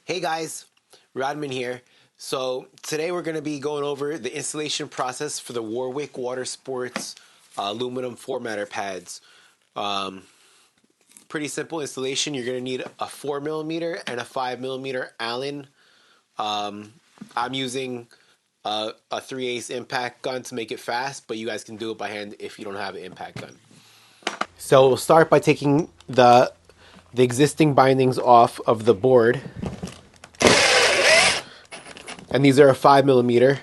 Hey guys, Rodman here. So today we're going to be going over the installation process for the Warwick Water Sports aluminum formatter pads. Um, Pretty simple installation. You're going to need a 4mm and a 5mm Allen. I'm using a 3/8 impact gun to make it fast, but you guys can do it by hand if you don't have an impact gun. So we'll start by taking the existing bindings off of the board, and these are a 5mm.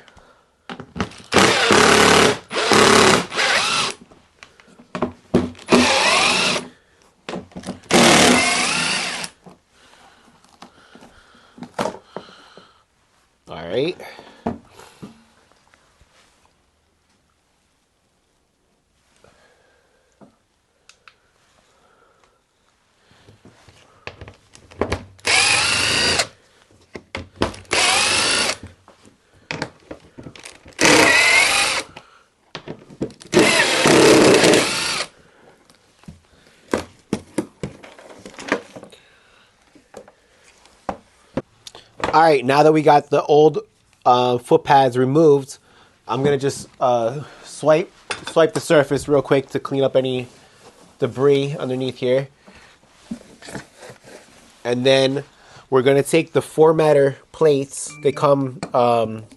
All right. All right, now that we got the old foot pads removed, I'm gonna just swipe the surface real quick to clean up any debris underneath here, and then we're gonna take the formatter plates. They come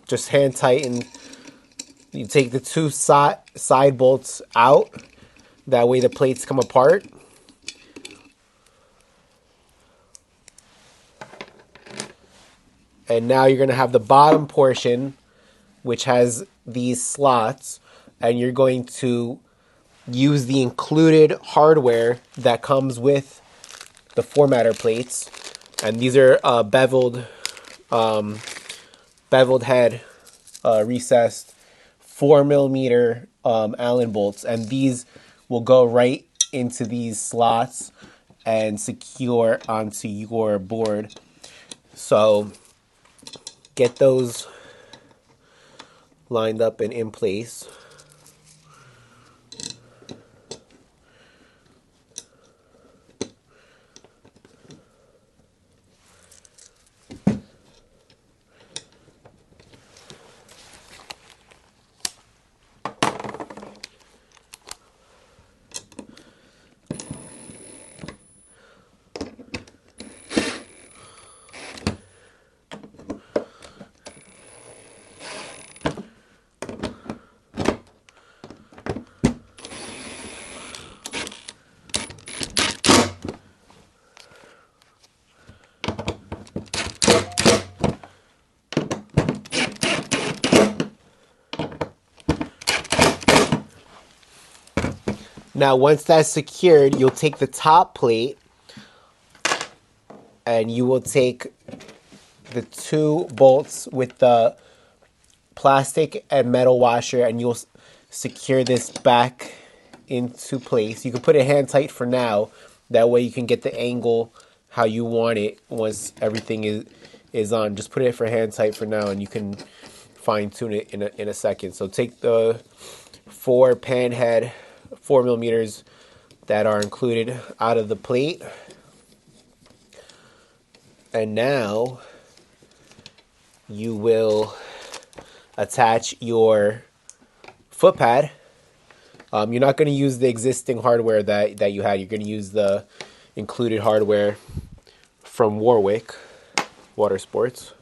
just hand tightened. You take the two side bolts out. That way the plates come apart. And now you're going to have the bottom portion, which has these slots, and you're going to use the included hardware that comes with the formatter plates. And these are beveled head, recessed 4mm Allen bolts, and these will go right into these slots and secure onto your board. So get those lined up and in place. Now, once that's secured, you'll take the top plate and you will take the two bolts with the plastic and metal washer, and you'll secure this back into place. You can put it hand tight for now. That way you can get the angle how you want it once everything is on. Just put it for hand tight for now, and you can fine tune it in a second. So take the four pan head 4mm that are included out of the plate, and now you will attach your foot pad. You're not going to use the existing hardware that you had. You're going to use the included hardware from Warwick Water Sports.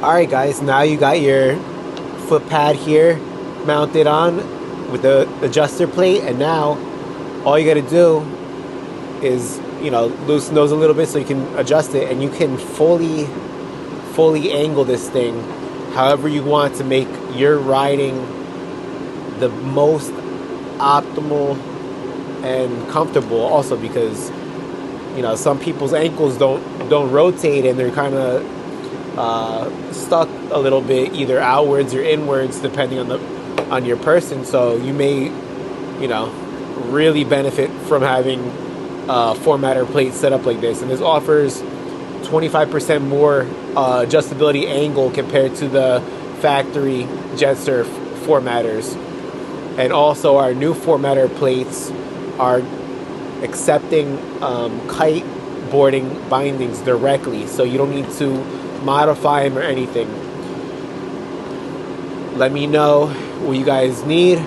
Alright guys, now you got your foot pad here mounted on with the adjuster plate, and now all you gotta do is, loosen those a little bit so you can adjust it, and you can fully angle this thing however you want to make your riding the most optimal and comfortable. Also because some people's ankles don't rotate, and they're kind of stuck a little bit either outwards or inwards depending on your person. So you may really benefit from having a Formator plate set up like this, and this offers 25% more adjustability angle compared to the factory Jetsurf Formators. And also our new Formator plates are accepting kite boarding bindings directly, so you don't need to modify them or anything. Let me know what you guys need.